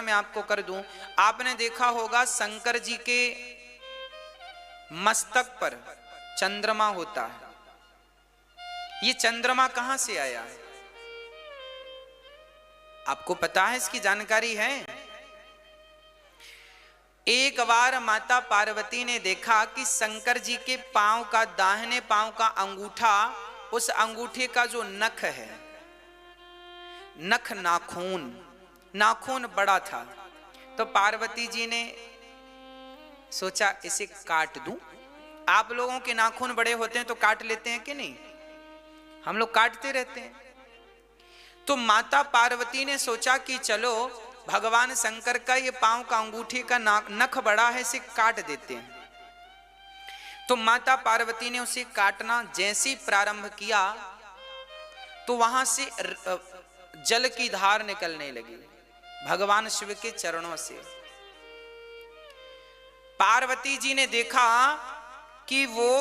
मैं आपको कर दूं। आपने देखा होगा शंकर जी के मस्तक पर चंद्रमा होता है। ये चंद्रमा कहां से आया है? आपको पता है, इसकी जानकारी है? एक बार माता पार्वती ने देखा कि शंकर जी के पांव का, दाहिने पांव का अंगूठा, उस अंगूठे का जो नख है, नख नाखून बड़ा था। तो पार्वती जी ने सोचा इसे काट दूं। आप लोगों के नाखून बड़े होते हैं तो काट लेते हैं कि नहीं? हम लोग काटते रहते हैं। तो माता पार्वती ने सोचा कि चलो भगवान शंकर का ये पांव का अंगूठे का नख बड़ा है, इसे काट देते हैं। तो माता पार्वती ने उसे काटना जैसे ही प्रारंभ किया तो वहां से जल की धार निकलने लगी भगवान शिव के चरणों से। पार्वती जी ने देखा कि वो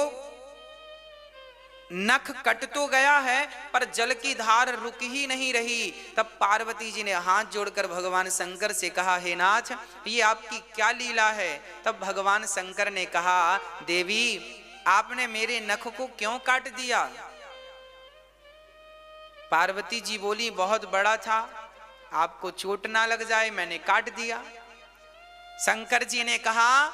नख कट तो गया है पर जल की धार रुक ही नहीं रही। तब पार्वती जी ने हाथ जोड़कर भगवान शंकर से कहा, हे नाथ, ये आपकी क्या लीला है? तब भगवान शंकर ने कहा, देवी आपने मेरे नख को क्यों काट दिया? पार्वती जी बोली, बहुत बड़ा था, आपको चोट ना लग जाए, मैंने काट दिया। शंकर जी ने कहा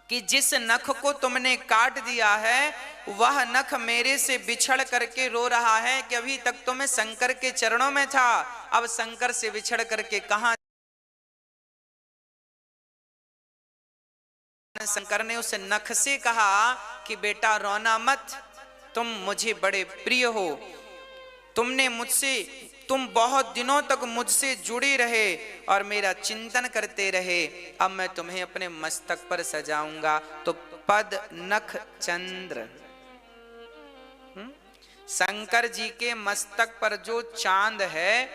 कि जिस नख को तुमने काट दिया है वह नख मेरे से बिछड़ करके रो रहा है कि अभी तक तो मैं शंकर के चरणों में था, अब शंकर से बिछड़ करके कहां। शंकर ने उस नख से कहा कि बेटा रोना मत, तुम मुझे बड़े प्रिय हो, तुम बहुत दिनों तक मुझसे जुड़े रहे और मेरा चिंतन करते रहे, अब मैं तुम्हें अपने मस्तक पर सजाऊंगा। तो पद नख चंद्र, शंकर जी के मस्तक पर जो चांद है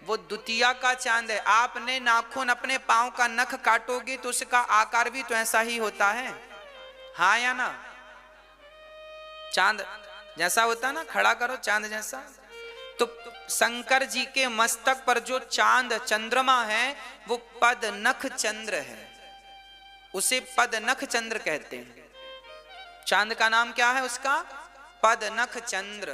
वो द्वितीया का चांद है। आपने नाखून अपने पांव का नख काटोगे तो उसका आकार भी तो ऐसा ही होता है, हाँ या ना? चांद जैसा होता है ना, खड़ा करो चांद जैसा। तो शंकर जी के मस्तक पर जो चांद चंद्रमा है वो पद नख चंद्र है, उसे पद नख चंद्र कहते हैं। चांद का नाम क्या है उसका? पद नख चंद्र।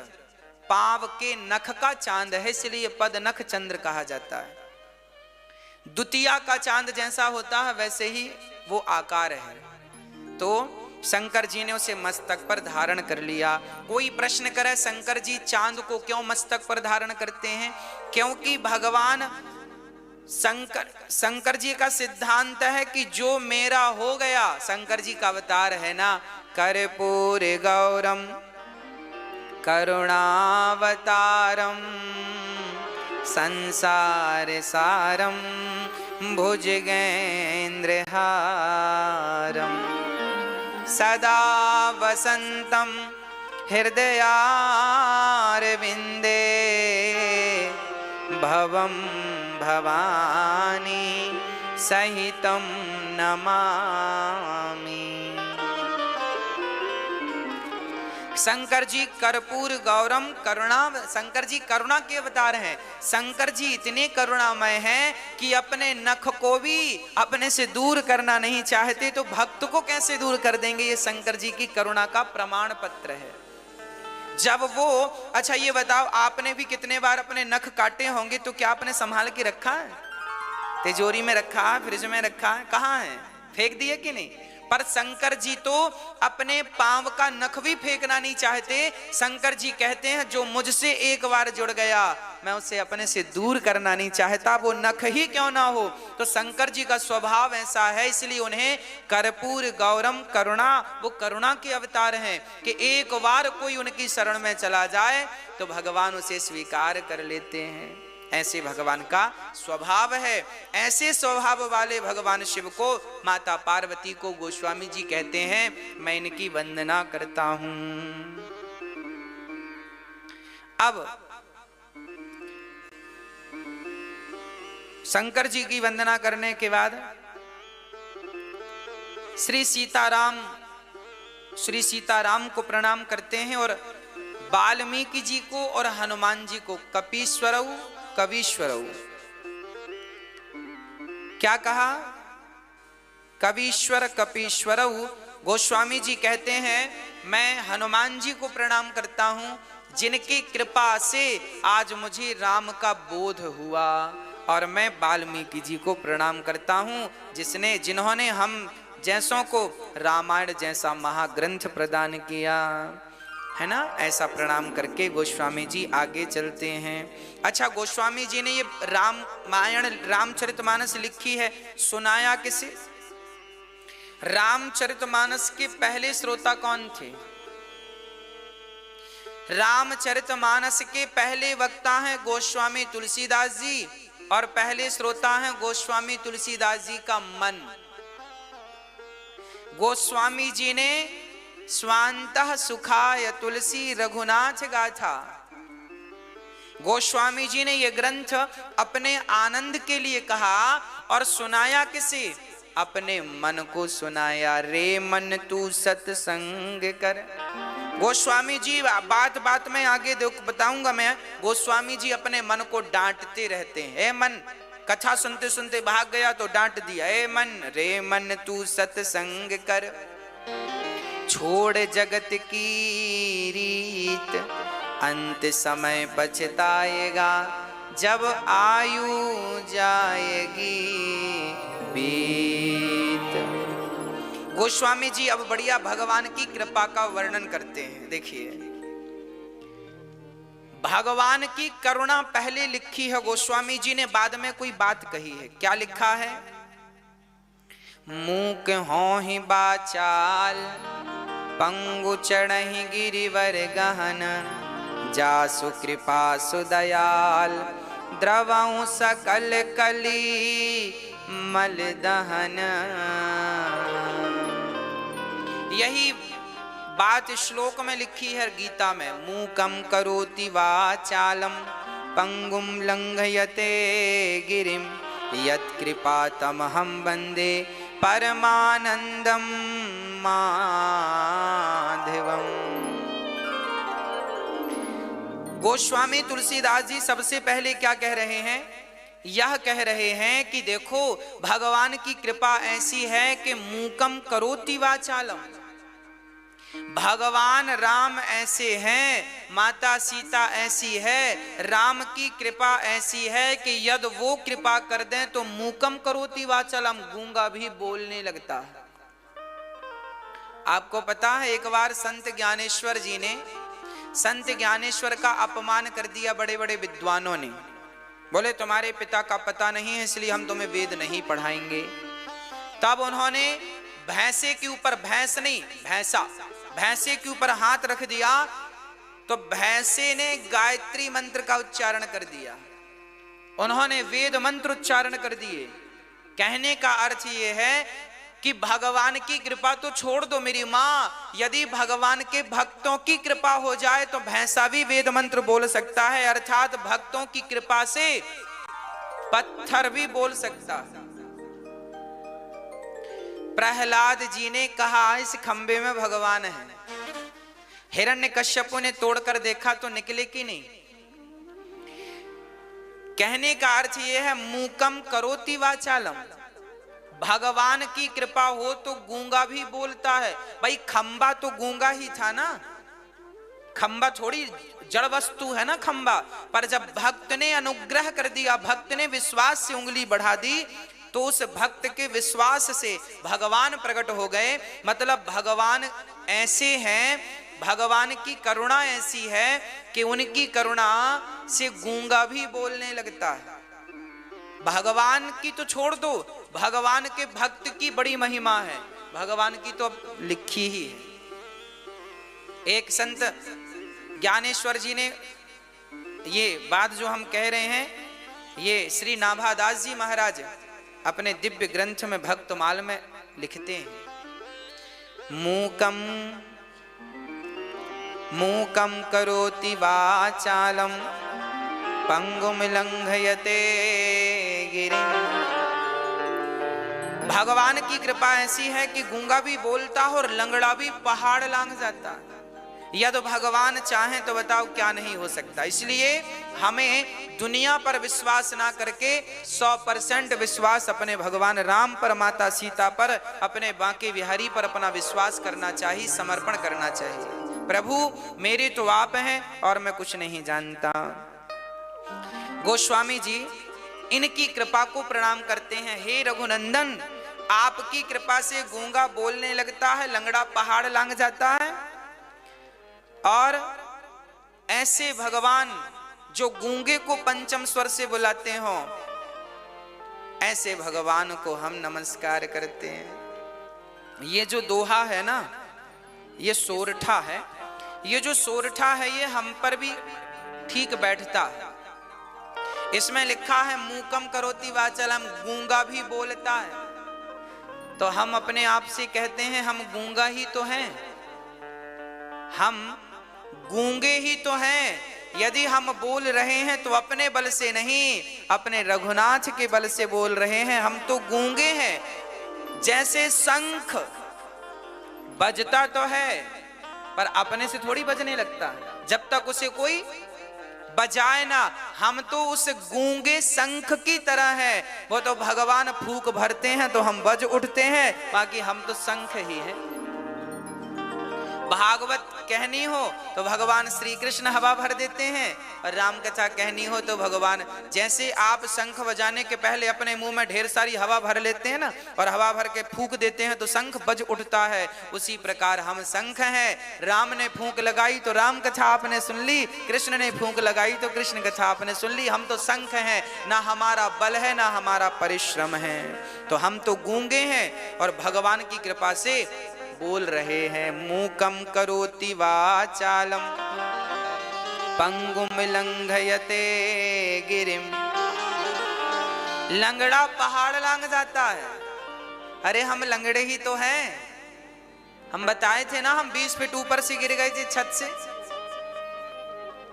पांव के नख का चांद है, इसलिए पद नख चंद्र कहा जाता है। द्वितीया का चांद जैसा होता है वैसे ही वो आकार है। तो शंकर जी ने उसे मस्तक पर धारण कर लिया। कोई प्रश्न करे शंकर जी चांद को क्यों मस्तक पर धारण करते हैं? क्योंकि भगवान शंकर जी का सिद्धांत है कि जो मेरा हो गया, शंकर जी का अवतार है ना, कर्पूर गौरम करुणावतारम संसार सारम भुजगेन्द्रहारम सदा वसंतम हृदयारविंदे भवम भवानी सहितम नमामि। शंकर जी कर्पूर गौरम करुणा, शंकर जी करुणा के अवतार हैं। शंकर जी इतने करुणामय हैं कि अपने नख को भी अपने से दूर करना नहीं चाहते, तो भक्त को कैसे दूर कर देंगे? ये शंकर जी की करुणा का प्रमाण पत्र है। जब वो, अच्छा ये बताओ, आपने भी कितने बार अपने नख काटे होंगे, तो क्या आपने संभाल के रखा है? तिजोरी में रखा है, फ्रिज में रखा है, कहाँ है? फेंक दिए कि नहीं? पर शंकर जी तो अपने पांव का नख भी फेंकना नहीं चाहते। शंकर जी कहते हैं जो मुझसे एक बार जुड़ गया मैं उसे अपने से दूर करना नहीं चाहता, वो नख ही क्यों ना हो। तो शंकर जी का स्वभाव ऐसा है, इसलिए उन्हें कर्पूर गौरम करुणा, वो करुणा के अवतार हैं कि एक बार कोई उनकी शरण में चला जाए तो भगवान उसे स्वीकार कर लेते हैं। ऐसे भगवान का स्वभाव है। ऐसे स्वभाव वाले भगवान शिव को माता पार्वती को गोस्वामी जी कहते हैं मैं इनकी वंदना करता हूं। अब शंकर जी की वंदना करने के बाद श्री सीताराम को प्रणाम करते हैं और वाल्मीकि जी को और हनुमान जी को कपीश्वरऊ कवीश्वरऊ, क्या कहा? कवीश्वर कपीश्वरऊ। गोस्वामी जी कहते हैं मैं हनुमान जी को प्रणाम करता हूं, जिनकी कृपा से आज मुझे राम का बोध हुआ। और मैं वाल्मीकि जी को प्रणाम करता हूं, जिन्होंने हम जैसों को रामायण जैसा महाग्रंथ प्रदान किया है ना। ऐसा प्रणाम करके गोस्वामी जी आगे चलते हैं। अच्छा, गोस्वामी जी ने ये रामायण रामचरितमानस लिखी है, सुनाया किसे? रामचरितमानस के पहले श्रोता कौन थे? रामचरितमानस के पहले वक्ता हैं गोस्वामी तुलसीदास जी, और पहले श्रोता हैं गोस्वामी तुलसीदास जी का मन। गोस्वामी जी ने स्वांतः सुखाय तुलसी रघुनाथ गाथा, गोस्वामी जी ने यह ग्रंथ अपने आनंद के लिए कहा और सुनाया किसे? अपने मन को सुनाया। रे मन तू सत्संग कर। गोस्वामी जी बात बात में आगे बताऊंगा मैं, गोस्वामी जी अपने मन को डांटते रहते हैं। ए मन, कथा सुनते सुनते भाग गया तो डांट दिया, ए मन, रे मन तू सत्संग कर, छोड़ जगत की रीत, अंत समय पछताएगा, जब आयु जाएगी बीत। गोस्वामी जी अब बढ़िया भगवान की कृपा का वर्णन करते हैं। देखिए, भगवान की करुणा पहले लिखी है गोस्वामी जी ने, बाद में कोई बात कही है। क्या लिखा है? मूक होहि बाचाल, पंगु चढ़हि गिरिवर गहन, जासु कृपा सुदयाल, द्रवहु सकल कली मल दहन। यही बात श्लोक में लिखी है गीता में। मूकम करोति वाचालम, पंगुम लंघयते गिरिम, यत्कृपा तमहं वन्दे परमानंदम माधवम। गोस्वामी तुलसीदास जी सबसे पहले क्या कह रहे हैं? यह कह रहे हैं कि देखो, भगवान की कृपा ऐसी है कि मूकम करोति वाचालम। भगवान राम ऐसे हैं, माता सीता ऐसी है, राम की कृपा ऐसी है कि यदि वो कृपा कर दें तो मूकम करोति वाचालम, गूंगा भी बोलने लगता है। आपको पता है, एक बार संत ज्ञानेश्वर का अपमान कर दिया बड़े बड़े विद्वानों ने। बोले तुम्हारे पिता का पता नहीं है इसलिए हम तुम्हें वेद नहीं पढ़ाएंगे। तब उन्होंने भैंसे के ऊपर, भैंसे के ऊपर हाथ रख दिया तो भैंसे ने गायत्री मंत्र का उच्चारण कर दिया। उन्होंने वेद मंत्र उच्चारण कर दिए। कहने का अर्थ यह है कि भगवान की कृपा तो छोड़ दो मेरी माँ, यदि भगवान के भक्तों की कृपा हो जाए तो भैंसा भी वेद मंत्र बोल सकता है, अर्थात भक्तों की कृपा से पत्थर भी बोल सकता है। प्रहलाद जी ने कहा इस खंबे में भगवान है। हिरण्यकश्यप ने तोड़कर देखा तो निकले कि नहीं। कहने का अर्थ यह है मूकम करोति वाचालम, भगवान की कृपा हो तो गूंगा भी बोलता है। भाई खंबा तो गूंगा ही था ना, खंबा थोड़ी जड़ वस्तु है ना खंबा। पर जब भक्त ने अनुग्रह कर दिया, भक्त ने विश्वास से उंगली बढ़ा दी, तो उस भक्त के विश्वास से भगवान प्रकट हो गए। मतलब भगवान ऐसे हैं, भगवान की करुणा ऐसी है कि उनकी करुणा से गूंगा भी बोलने लगता है। भगवान की तो छोड़ दो, भगवान के भक्त की बड़ी महिमा है, भगवान की तो अब लिखी ही है। एक संत ज्ञानेश्वर जी ने ये बात जो हम कह रहे हैं, ये श्री नाभादास जी महाराज अपने दिव्य ग्रंथ में भक्तमाल में लिखते हैं। मूकम करोति वाचालम, पंगुम लंघयते गिरिम। भगवान की कृपा ऐसी है कि गूंगा भी बोलता और लंगड़ा भी पहाड़ लांघ जाता। यदि भगवान चाहें तो बताओ क्या नहीं हो सकता। इसलिए हमें दुनिया पर विश्वास ना करके 100% विश्वास अपने भगवान राम पर, माता सीता पर, अपने बांके बिहारी पर अपना विश्वास करना चाहिए, समर्पण करना चाहिए। प्रभु मेरे तो आप हैं और मैं कुछ नहीं जानता। गोस्वामी जी इनकी कृपा को प्रणाम करते हैं। हे रघुनंदन, आपकी कृपा से गूंगा बोलने लगता है, लंगड़ा पहाड़ लांघ जाता है, और ऐसे भगवान जो गूंगे को पंचम स्वर से बुलाते हो, ऐसे भगवान को हम नमस्कार करते हैं। ये जो दोहा है ना, ये सोरठा है। ये जो सोरठा है ये हम पर भी ठीक बैठता है। इसमें लिखा है मूकम करोति वाचालम, गूंगा भी बोलता है। तो हम अपने आप से कहते हैं हम गूंगा ही तो हैं, हम गूंगे ही तो हैं। यदि हम बोल रहे हैं तो अपने बल से नहीं, अपने रघुनाथ के बल से बोल रहे हैं। हम तो गूंगे हैं। जैसे शंख बजता तो है पर अपने से थोड़ी बजने लगता, जब तक उसे कोई बजाए ना। हम तो उस गूंगे शंख की तरह है। वो तो भगवान फूंक भरते हैं तो हम बज उठते हैं, बाकी हम तो शंख ही हैं। भागवत कहनी हो तो भगवान श्री कृष्ण हवा भर देते हैं, और राम कथा कहनी हो तो भगवान, जैसे आप शंख बजाने के पहले अपने मुंह में ढेर सारी हवा भर लेते हैं ना, और हवा भर के फूंक देते हैं तो शंख बज उठता है, उसी प्रकार हम शंख हैं। राम ने फूंक लगाई तो राम कथा आपने सुन ली, कृष्ण ने फूंक लगाई तो कृष्ण कथा आपने सुन ली। हम तो शंख हैं, ना हमारा बल है ना हमारा परिश्रम है, तो हम तो गूंगे हैं और भगवान की कृपा से बोल रहे हैं। मूकम करोति वाचालम पंगुम लंघयते गिरिम, लंगड़ा पहाड़ लांघ जाता है। अरे हम लंगड़े ही तो हैं। हम बताए थे ना, हम 20 फीट ऊपर से गिर गए थे छत से,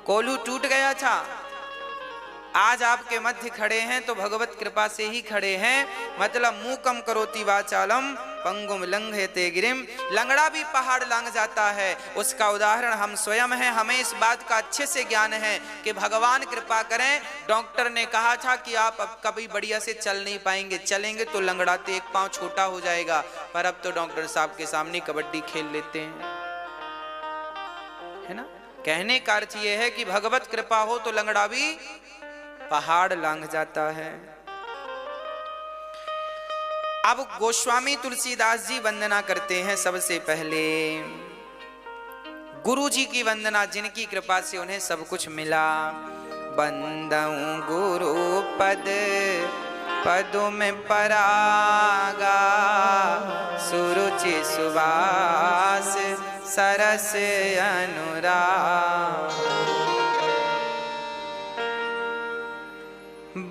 कोल्हू टूट गया था। आज आपके मध्य खड़े हैं तो भगवत कृपा से ही खड़े हैं। मतलब मूकम करोति वाचालम पंगुम लंघयते गिरिम, लंगड़ा भी पहाड़ लांघ जाता है। उसका उदाहरण हम स्वयं हैं। हमें इस बात का अच्छे से ज्ञान है कि भगवान कृपा करें। डॉक्टर ने कहा था कि आप अब कभी बढ़िया से चल नहीं पाएंगे, चलेंगे तो लंगड़ाते एक पांव छोटा हो जाएगा, पर अब तो डॉक्टर साहब के सामने कबड्डी खेल लेते हैं, है ना। कहने का अर्थ यह है कि भगवत कृपा हो तो लंगड़ा भी पहाड़ लांघ जाता है। अब गोस्वामी तुलसीदास जी वंदना करते हैं। सबसे पहले गुरु जी की वंदना, जिनकी कृपा से उन्हें सब कुछ मिला। बंदऊं गुरु पद पदों में परागा, सुरुचि सुवास सरस अनुराग।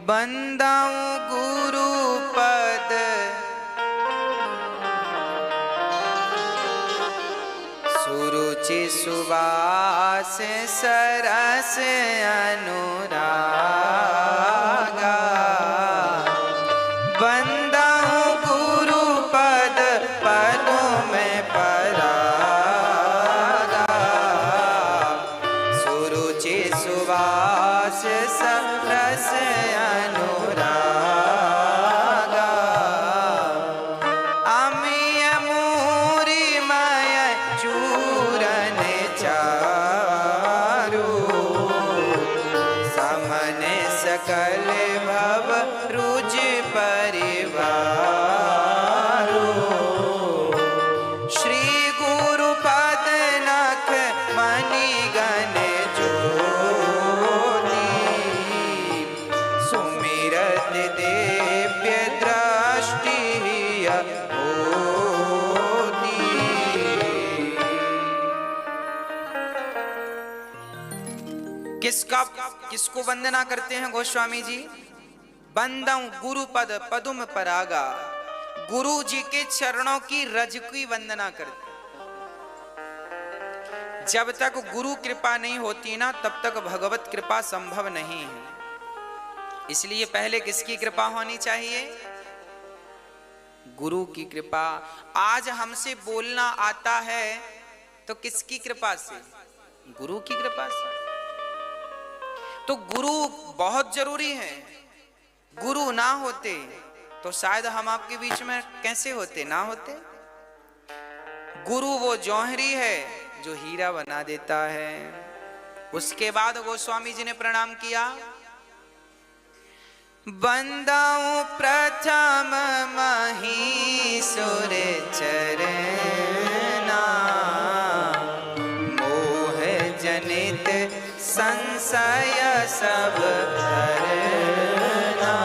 बंदाऊं गुरु पद सुरुचि सुवास सरस अनुरागा। बंदाऊं गुरु पद पदों में परागा, सुरुचि सुवास सरस अनुरागा। अमिय मूरी मय चूरन चारु, समन सकल भव रुज परिवारु। श्री गुरु पद नख मणि गण ज्योति, सुमिरत दिव्य दृष्टि होती। किसको वंदना करते हैं गोस्वामी जी? बंदऊं गुरु पद पदुम परागा, गुरु जी के चरणों की रज की वंदना करते। जब तक गुरु कृपा नहीं होती ना, तब तक भगवत कृपा संभव नहीं है। इसलिए पहले किसकी कृपा होनी चाहिए? गुरु की कृपा। आज हमसे बोलना आता है तो किसकी कृपा से? गुरु की कृपा से। तो गुरु बहुत जरूरी है। गुरु ना होते तो शायद हम आपके बीच में कैसे होते, ना होते। गुरु वो जौहरी है जो हीरा बना देता है। उसके बाद गोस्वामी जी ने प्रणाम किया। बंदाऊं प्रथम महीसुर चरना, मोह जनित संशय सब हरना।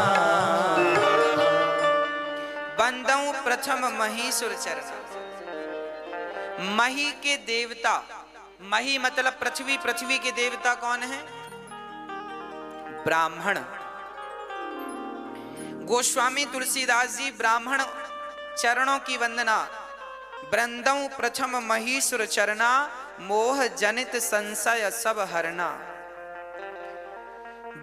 बंदाऊं प्रथम महीसुर चरना। मही के देवता, मही मतलब पृथ्वी, पृथ्वी के देवता कौन है? ब्राह्मण। गोस्वामी तुलसीदास जी ब्राह्मण चरणों की वंदना। वृंदौ प्रथम महीसुर चरना, मोह जनित संशय सब हरना।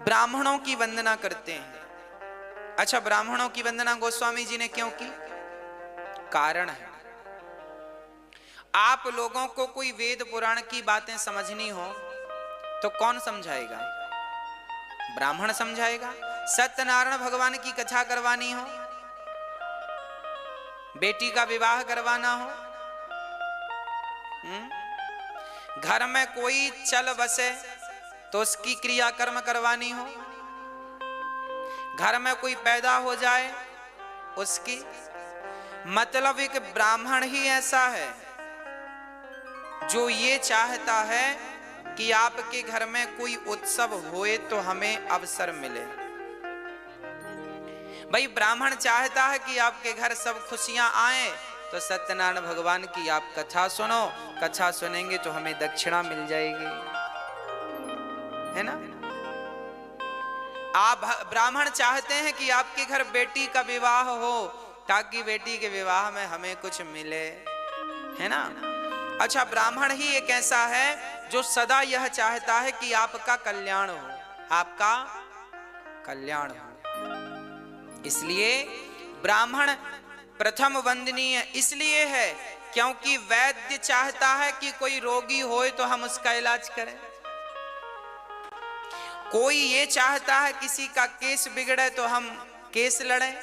ब्राह्मणों की वंदना करते हैं। अच्छा, ब्राह्मणों की वंदना गोस्वामी जी ने क्यों की? कारण है। आप लोगों को कोई वेद पुराण की बातें समझनी हो तो कौन समझाएगा? ब्राह्मण समझाएगा। सत्यनारायण भगवान की कथा करवानी हो, बेटी का विवाह करवाना हो, घर में कोई चल बसे तो उसकी क्रियाकर्म करवानी हो, घर में कोई पैदा हो जाए उसकी, मतलब एक ब्राह्मण ही ऐसा है जो ये चाहता है कि आपके घर में कोई उत्सव होए तो हमें अवसर मिले। भाई ब्राह्मण चाहता है कि आपके घर सब खुशियां आए, तो सत्यनारायण भगवान की आप कथा सुनो, कथा सुनेंगे तो हमें दक्षिणा मिल जाएगी, है ना। आप ब्राह्मण चाहते हैं कि आपके घर बेटी का विवाह हो ताकि बेटी के विवाह में हमें कुछ मिले, है ना। अच्छा, ब्राह्मण ही एक ऐसा है जो सदा यह चाहता है कि आपका कल्याण हो, आपका कल्याण हो। इसलिए ब्राह्मण प्रथम वंदनीय इसलिए है क्योंकि वैद्य चाहता है कि कोई रोगी होए तो हम उसका इलाज करें। कोई ये चाहता है किसी का केस बिगड़े तो हम केस लड़ें।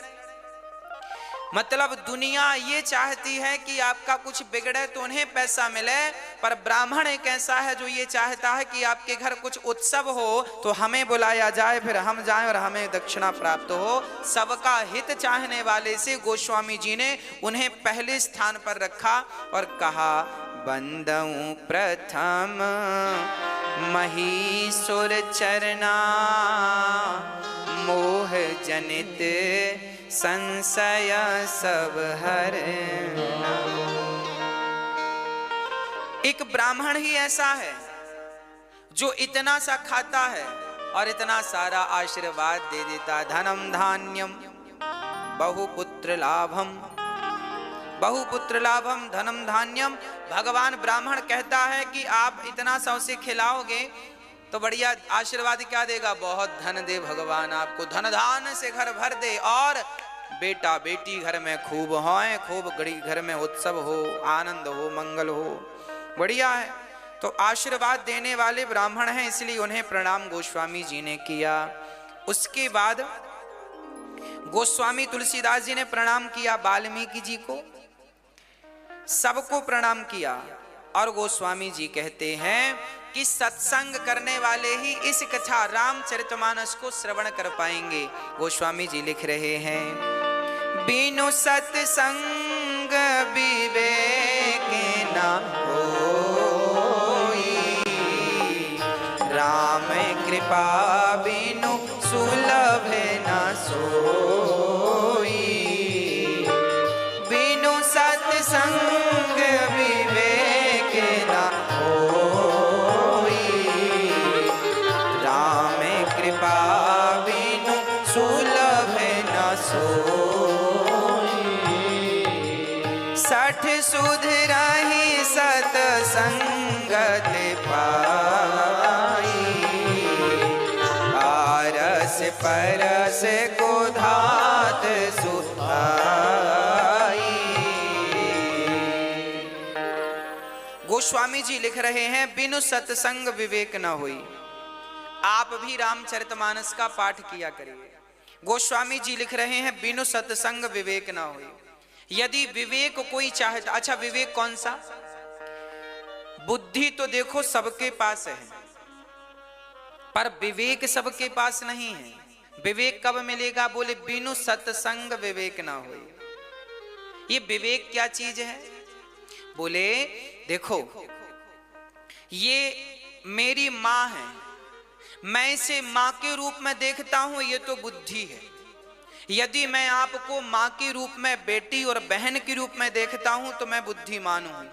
मतलब दुनिया ये चाहती है कि आपका कुछ बिगड़े तो उन्हें पैसा मिले, पर ब्राह्मण एक ऐसा है जो ये चाहता है कि आपके घर कुछ उत्सव हो तो हमें बुलाया जाए, फिर हम जाएं और हमें दक्षिणा प्राप्त हो। सबका हित चाहने वाले से गोस्वामी जी ने उन्हें पहले स्थान पर रखा और कहा, बंदऊं प्रथम महीसुर चरना, मोह जनित संशय सब हरना। एक ब्राह्मण ही ऐसा है जो इतना सा खाता है और इतना सारा आशीर्वाद दे देता। धनम धान्यम बहुपुत्र लाभम, बहुपुत्र लाभम धनम धान्यम। भगवान ब्राह्मण कहता है कि आप इतना सा उसे खिलाओगे तो बढ़िया आशीर्वाद क्या देगा? बहुत धन दे भगवान आपको, धन धान से घर भर दे, और बेटा बेटी घर में खूब होए, खूब घर में उत्सव हो, आनंद हो, मंगल हो। बढ़िया है। तो आशीर्वाद देने वाले ब्राह्मण हैं, इसलिए उन्हें प्रणाम गोस्वामी जी ने किया। उसके बाद गोस्वामी तुलसीदास जी ने प्रणाम किया वाल्मीकि जी को, सबको प्रणाम किया। और गोस्वामी जी कहते हैं कि सत्संग करने वाले ही इस कथा रामचरितमानस को श्रवण कर पाएंगे। गोस्वामी जी लिख रहे हैं, बिनु सत्संग विवेक न होई, राम कृपा बिनु सुलभ न सोई। बिनु सत्संग विवेक न होई, राम कृपा बिनु सुलभ न सोई। सठ सुध रही सतसंगत पाई, आरस परस को धात सुहाई। गोस्वामी जी लिख रहे हैं, बिनु सत्संग विवेक न होई। आप भी रामचरितमानस का पाठ किया करिए। गोस्वामी जी लिख रहे हैं, बिनु सत्संग विवेक न होई। यदि विवेक कोई चाहता, अच्छा विवेक कौन सा? बुद्धि तो देखो सबके पास है, पर विवेक सबके पास नहीं है। विवेक कब मिलेगा? बोले बिनु सत्संग विवेक ना हो। ये विवेक क्या चीज है? बोले देखो, ये मेरी मां है, मैं इसे मां के रूप में देखता हूं, ये तो बुद्धि है। यदि मैं आपको मां के रूप में, बेटी और बहन के रूप में देखता हूं तो मैं बुद्धिमान हूं।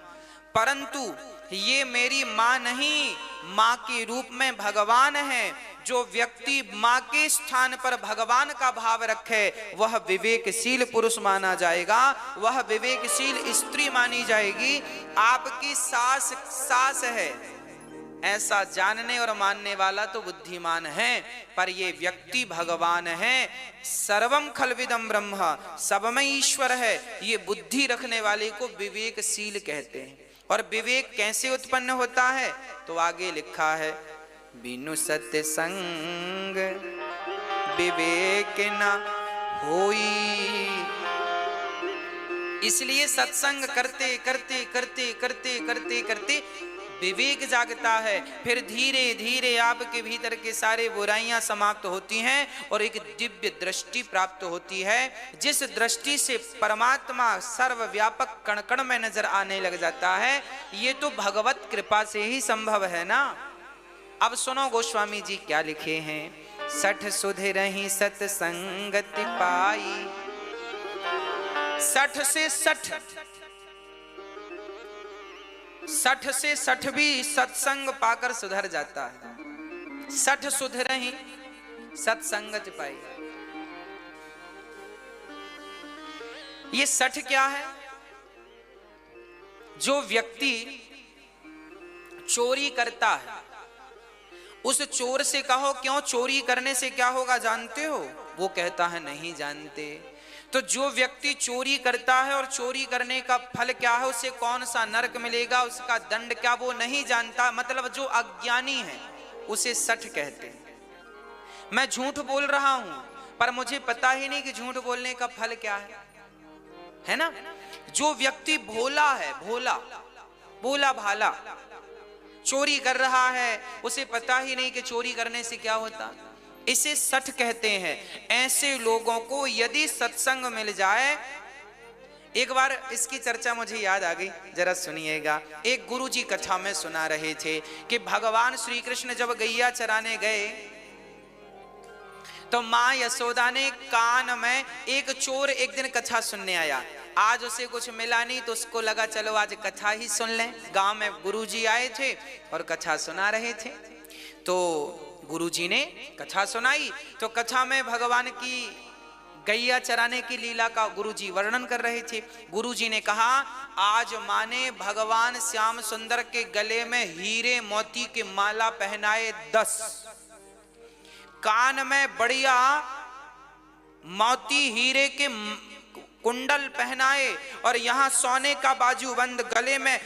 परंतु ये मेरी मां नहीं, मां के रूप में भगवान है। जो व्यक्ति मां के स्थान पर भगवान का भाव रखे वह विवेकशील पुरुष माना जाएगा, वह विवेकशील स्त्री मानी जाएगी। आपकी सास है, ऐसा जानने और मानने वाला तो बुद्धिमान है, पर ये व्यक्ति भगवान है। सर्वम खलविदम ब्रह्म, सब में ईश्वर है, ये बुद्धि रखने वाले को विवेकशील कहते हैं। और विवेक कैसे उत्पन्न होता है? तो आगे लिखा है, बिनु सत्संग विवेक न होई। इसलिए सत्संग करते करते करते करते करते करते विवेक जागता है। फिर धीरे धीरे आपके भीतर के सारे बुराइयां समाप्त होती हैं और एक दिव्य दृष्टि प्राप्त होती है, जिस दृष्टि से परमात्मा सर्वव्यापक कण कण में नजर आने लग जाता है। ये तो भगवत कृपा से ही संभव है ना। अब सुनो गोस्वामी जी क्या लिखे हैं, सठ सुधरहि सत्संगति पाई। सठ से सठ भी सत्संग पाकर सुधर जाता है। सठ सुधरहि सत्संगति पाई। ये सठ क्या है? जो व्यक्ति चोरी करता है, उस चोर से कहो क्यों चोरी करने से क्या होगा जानते हो? वो कहता है नहीं जानते। तो जो व्यक्ति चोरी करता है और चोरी करने का फल क्या है, उसे कौन सा नरक मिलेगा, उसका दंड क्या, वो नहीं जानता। मतलब जो अज्ञानी है उसे सठ कहते हैं। मैं झूठ बोल रहा हूं पर मुझे पता ही नहीं कि झूठ बोलने का फल क्या है ना। जो व्यक्ति भोला है, भोला भाला, चोरी कर रहा है, उसे पता ही नहीं कि चोरी करने से क्या होता, इसे सठ कहते हैं। ऐसे लोगों को यदि सत्संग मिल जाए, एक बार इसकी चर्चा मुझे याद आ गई, जरा सुनिएगा। एक गुरुजी कथा में सुना रहे थे कि भगवान श्री कृष्ण जब गैया चराने गए तो मां यशोदा ने कान में, एक चोर एक दिन कथा सुनने आया, आज उसे कुछ मिला नहीं तो उसको लगा चलो आज कथा ही सुन लें। गांव में गुरुजी आए थे और कथा सुना रहे थे, तो गुरुजी ने कथा सुनाई। तो कथा में भगवान की गैया चराने की लीला का गुरुजी वर्णन कर रहे थे। गुरुजी ने कहा, आज माने भगवान श्याम सुंदर के गले में हीरे मोती की माला पहनाए 10, कान में बढ़िया मोती हीरे के कुंडल पहनाए और यहाँ सोने का बाजूबंद, गले में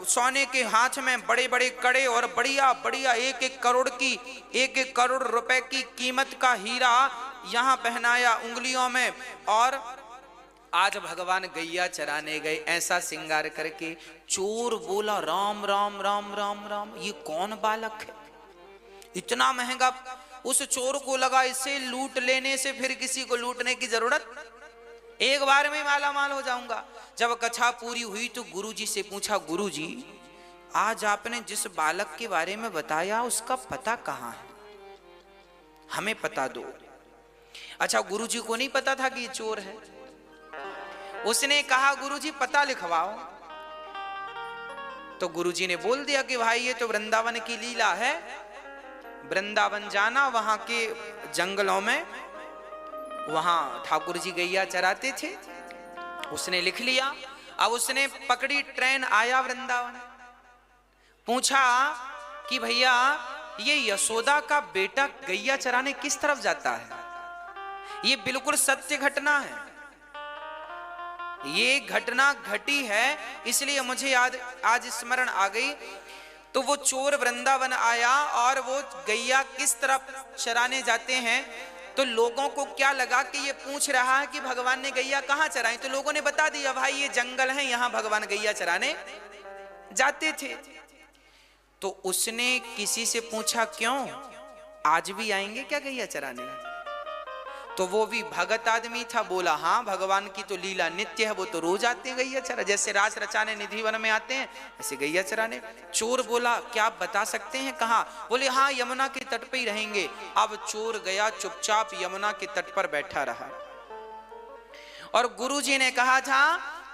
सोने के हाथ में बड़े बड़े कड़े और बढ़िया बढ़िया 1-1 करोड़ रुपए की कीमत का हीरा यहाँ पहनाया उंगलियों में। और आज भगवान गैया चराने गए ऐसा श्रृंगार करके। चोर बोला, राम राम राम राम राम, ये कौन बालक है, इतना महंगा। उस चोर को लगा इसे लूट लेने से फिर किसी को लूटने की जरूरत, एक बार में माला माल हो जाऊंगा। जब कथा पूरी हुई तो गुरुजी से पूछा, गुरुजी आज आपने जिस बालक के बारे में बताया उसका पता कहाँ है, हमें पता दो। अच्छा, गुरुजी को नहीं पता था कि ये चोर है। उसने कहा, गुरुजी पता लिखवाओ। तो गुरुजी ने बोल दिया कि भाई ये तो वृंदावन की लीला है, वृंदावन जाना, वहां के जंगलों में वहां ठाकुर जी गैया चराते थे। उसने लिख लिया। अब उसने पकड़ी ट्रेन, आया वृंदावन, पूछा कि भैया ये यशोदा का बेटा गैया चराने किस तरफ जाता है? ये बिल्कुल सत्य घटना है। ये घटना घटी है, इसलिए मुझे याद आज स्मरण आ गई। तो वो चोर वृंदावन आया और वो गैया किस तरफ चराने जाते हैं, तो लोगों को क्या लगा कि ये पूछ रहा है कि भगवान ने गैया कहाँ चराई। तो लोगों ने बता दिया, भाई ये जंगल है, यहाँ भगवान गैया चराने जाते थे। तो उसने किसी से पूछा, क्यों आज भी आएंगे क्या गैया चराने? तो वो भी भगत आदमी था, बोला हाँ भगवान की तो लीला नित्य है, वो तो रोज आते हैं गैया चरा, जैसे रास रचाने निधि वन में आते हैं ऐसे गैया चराने। चोर बोला, क्या आप बता सकते हैं कहाँ? बोले हाँ यमुना के तट पे ही रहेंगे। अब चोर गया चुपचाप यमुना के तट पर बैठा रहा, और गुरुजी ने कहा था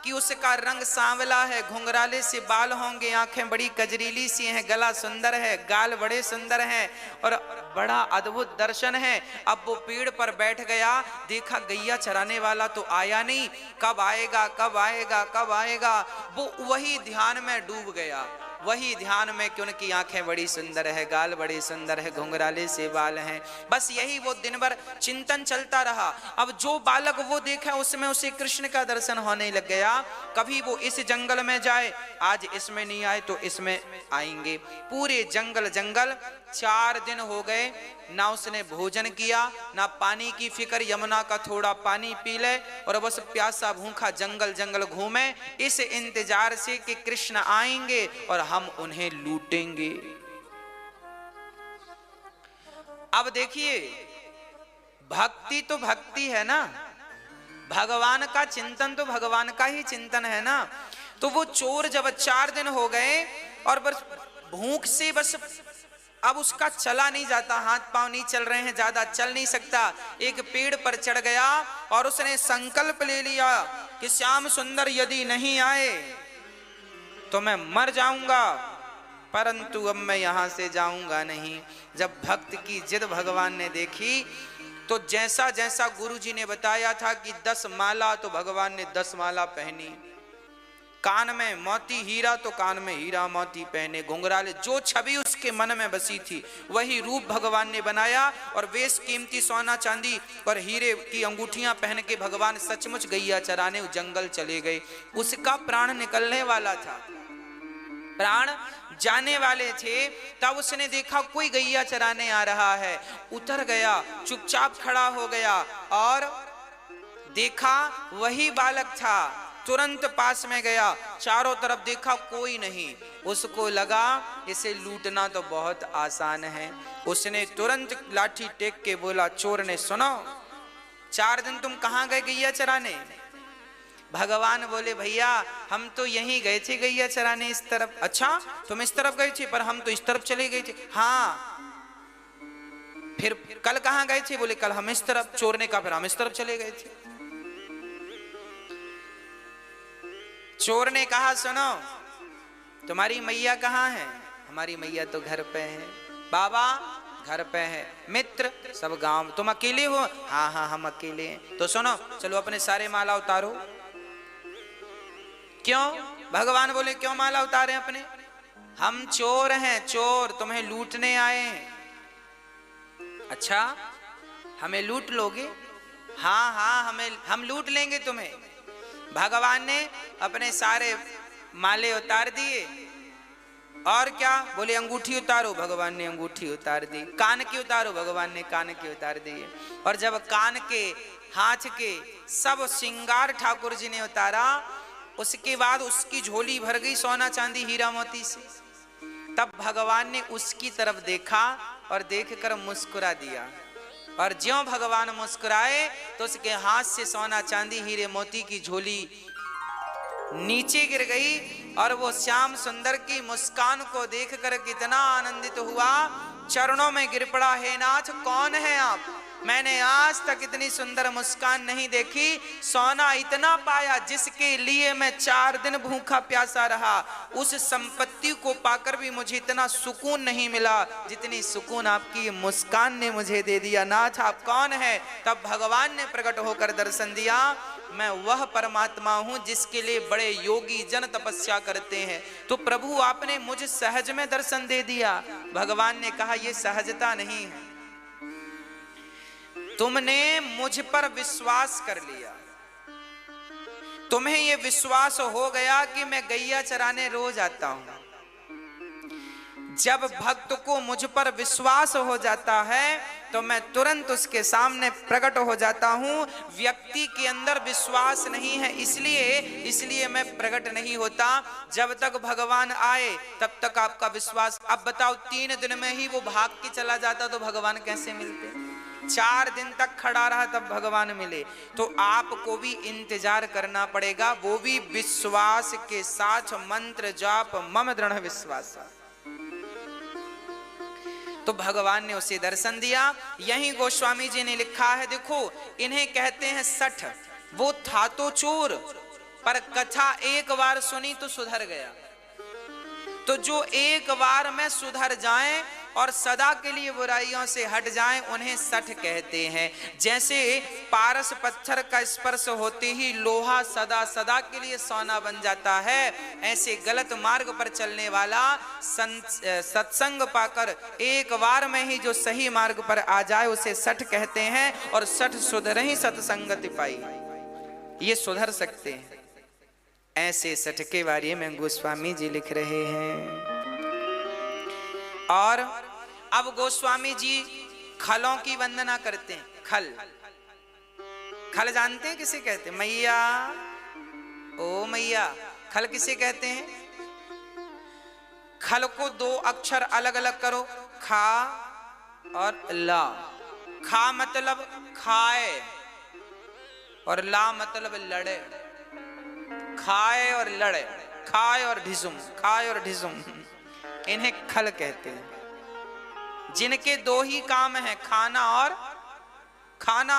कि उसका रंग सांवला है, घुंघराले से बाल होंगे, आंखें बड़ी कजरीली सी हैं, गला सुंदर है, गाल बड़े सुंदर हैं और बड़ा अद्भुत दर्शन है। अब वो पेड़ पर बैठ गया, देखा गैया चराने वाला तो आया नहीं, कब आएगा कब आएगा कब आएगा। वो वही ध्यान में डूब गया, वही ध्यान में कि उनकी आंखें बड़ी सुंदर है, गाल बड़ी सुंदर है, घुंघराले से बाल हैं। बस यही वो दिन भर चिंतन चलता रहा। अब जो बालक वो देखा उसमें उसे कृष्ण का दर्शन होने लग गया। कभी वो इस जंगल में जाए, आज इसमें नहीं आए तो इसमें आएंगे। पूरे जंगल जंगल 4 दिन हो गए, ना उसने भोजन किया ना पानी की फिक्र, यमुना का थोड़ा पानी पी ले और बस प्यासा भूखा जंगल जंगल घूमे इस इंतजार से कि कृष्ण आएंगे और हम उन्हें लूटेंगे। अब देखिए, भक्ति तो भक्ति है ना, भगवान का चिंतन तो भगवान का ही चिंतन है ना। तो वो चोर जब 4 दिन हो गए और बस भूख से बस अब उसका चला नहीं जाता, हाथ पांव नहीं चल रहे हैं, ज्यादा चल नहीं सकता, एक पेड़ पर चढ़ गया और उसने संकल्प ले लिया कि श्याम सुंदर यदि नहीं आए तो मैं मर जाऊंगा, परंतु अब मैं यहां से जाऊंगा नहीं। जब भक्त की जिद भगवान ने देखी तो जैसा जैसा गुरुजी ने बताया था कि 10 माला, तो भगवान ने 10 माला पहनी, कान में मोती हीरा तो कान में हीरा मोती पहने, घुंघराले, जो छवि उसके मन में बसी थी वही रूप भगवान ने बनाया और वेश कीमती सोना चांदी और हीरे की अंगूठियां पहन के भगवान सचमुच गैया चराने जंगल चले गए। उसका प्राण निकलने वाला था, प्राण जाने वाले थे, तब उसने देखा कोई गैया चराने आ रहा है, उतर गया, चुपचाप खड़ा हो गया और देखा वही बालक था। तुरंत पास में गया, चारों तरफ देखा कोई नहीं, उसको लगा इसे लूटना तो बहुत आसान है। उसने तुरंत लाठी टेक के बोला, चोर ने, सुनो 4 दिन तुम कहाँ गए गैया चराने? भगवान बोले, भैया हम तो यहीं गए थे गैया चराने, इस तरफ। अच्छा तुम इस तरफ गए थे, पर हम तो इस तरफ चले गए थे। हाँ फिर कल कहाँ गए थे? बोले कल हम इस तरफ। चोर ने कहा फिर हम इस तरफ चले गए थे। चोर ने कहा, सुनो तुम्हारी मैया कहाँ है? हमारी मैया तो घर पे है। बाबा घर पे है, मित्र सब गांव। तुम अकेले हो? हाँ हाँ हम अकेले हैं। तो सुनो चलो अपने सारे माला उतारो। क्यों? भगवान बोले क्यों माला उतारे अपने? हम चोर हैं, चोर तुम्हें लूटने आए हैं। अच्छा हमें लूट लोगे? हाँ हाँ हम लूट लेंगे तुम्हें। भगवान ने अपने सारे माले उतार दिए और क्या बोले, अंगूठी उतारो। भगवान ने अंगूठी उतार दी। कान की उतारो। भगवान ने कान की उतार दिए। और जब कान के, हाथ के सब श्रृंगार ठाकुर जी ने उतारा, उसके बाद उसकी झोली भर गई सोना चांदी हीरा मोती से। तब भगवान ने उसकी तरफ देखा और देखकर मुस्कुरा दिया, और ज्यों भगवान मुस्कुराए तो उसके हाथ से सोना चांदी हीरे मोती की झोली नीचे गिर गई। और वो श्याम सुंदर की मुस्कान को देखकर कितना आनंदित हुआ, चरणों में गिर पड़ा, हे नाथ कौन है आप? मैंने आज तक इतनी सुंदर मुस्कान नहीं देखी। सोना इतना पाया जिसके लिए मैं 4 दिन भूखा प्यासा रहा, उस संपत्ति को पाकर भी मुझे इतना सुकून नहीं मिला जितनी सुकून आपकी मुस्कान ने मुझे दे दिया। नाथ आप कौन है? तब भगवान ने प्रकट होकर दर्शन दिया, मैं वह परमात्मा हूं जिसके लिए बड़े योगी जन तपस्या करते हैं। तो प्रभु आपने मुझे सहज में दर्शन दे दिया। भगवान ने कहा यह सहजता नहीं है, तुमने मुझ पर विश्वास कर लिया। तुम्हें ये विश्वास हो गया कि मैं गैया चराने रोज आता हूं। जब भक्त को मुझ पर विश्वास हो जाता है तो मैं तुरंत उसके सामने प्रकट हो जाता हूं। व्यक्ति के अंदर विश्वास नहीं है, इसलिए मैं प्रकट नहीं होता। जब तक भगवान आए तब तक आपका विश्वास। अब बताओ 3 दिन में ही वो भाग के चला जाता तो भगवान कैसे मिलते? 4 दिन तक खड़ा रहा तब भगवान मिले। तो आपको भी इंतजार करना पड़ेगा, वो भी विश्वास के साथ। मंत्र जाप मम दृढ़ विश्वास। तो भगवान ने उसे दर्शन दिया। यही गोस्वामी जी ने लिखा है, देखो इन्हें कहते हैं सठ। वो था तो चोर, पर कथा एक बार सुनी तो सुधर गया। तो जो एक बार में सुधर जाएं और सदा के लिए बुराइयों से हट जाएं, उन्हें सठ कहते हैं। जैसे पारस पत्थर का स्पर्श होते ही लोहा सदा सदा के लिए सोना बन जाता है, ऐसे गलत मार्ग पर चलने वाला सत्संग पाकर एक बार में ही जो सही मार्ग पर आ जाए उसे सठ कहते हैं। और सठ सुधर ही सत्संगति पाई, ये सुधर सकते हैं। ऐसे सठ के बारे में गोस्वामी जी लिख रहे हैं। और अब गोस्वामी जी खलों की वंदना करते हैं। खल जानते हैं किसे कहते हैं? मैया, ओ मैया। खल किसे कहते हैं? खल को 2 अक्षर अलग अलग करो, खा और ला। खा मतलब खाए और ला मतलब लड़े। खाए और लड़े, खाए और ढिसुम, खाए और ढिसुम, इन्हें खल कहते हैं। जिनके 2 ही काम हैं, खाना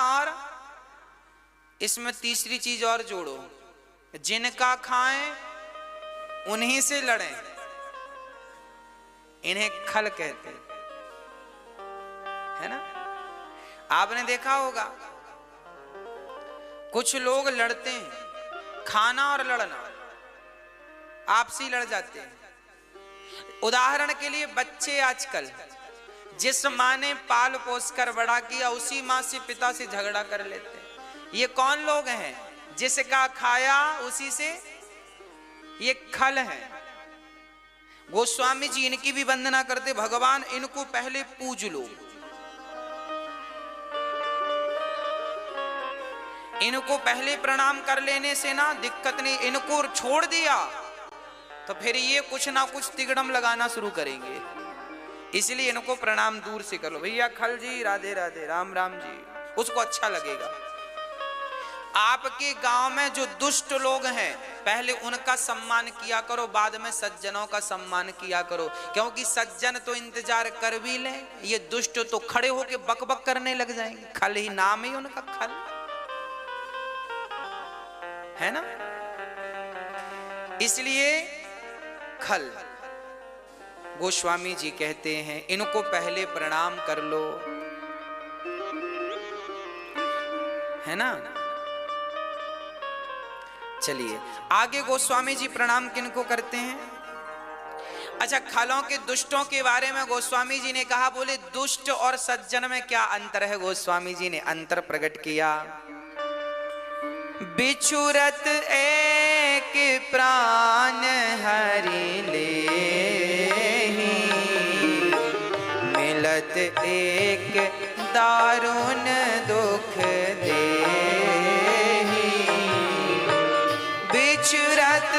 और इसमें तीसरी चीज और जोड़ो, जिनका खाएं उन्हीं से लड़ें, इन्हें खल कहते हैं, है ना? आपने देखा होगा कुछ लोग लड़ते हैं, खाना और लड़ना, आपसी लड़ जाते हैं। उदाहरण के लिए बच्चे आजकल जिस माँ ने पाल पोस कर बड़ा किया उसी माँ से पिता से झगड़ा कर लेते हैं। ये कौन लोग हैं? जिसका खाया उसी से, ये खल है। गोस्वामी जी इनकी भी वंदना करते, भगवान इनको पहले पूज लो, इनको पहले प्रणाम कर लेने से ना दिक्कत नहीं। इनको छोड़ दिया तो फिर ये कुछ ना कुछ तिगड़म लगाना शुरू करेंगे, इसलिए इनको प्रणाम दूर से कर लो। भैया खल जी, राधे राधे, राम राम जी, उसको अच्छा लगेगा। आपके गांव में जो दुष्ट लोग हैं पहले उनका सम्मान किया करो, बाद में सज्जनों का सम्मान किया करो, क्योंकि सज्जन तो इंतजार कर भी ले, ये दुष्ट तो खड़े होके बक बक करने लग जाएंगे। खल ही नाम ही उनका, खल है ना, इसलिए खल। गोस्वामी जी कहते हैं इनको पहले प्रणाम कर लो, है ना। चलिए आगे गोस्वामी जी प्रणाम किनको करते हैं? अच्छा, खलों के दुष्टों के बारे में गोस्वामी जी ने कहा, बोले दुष्ट और सज्जन में क्या अंतर है? गोस्वामी जी ने अंतर प्रकट किया। बिछुरत एक प्राण हरि लेहि, मिलत एक दारुण दुख देहि। बिछुरत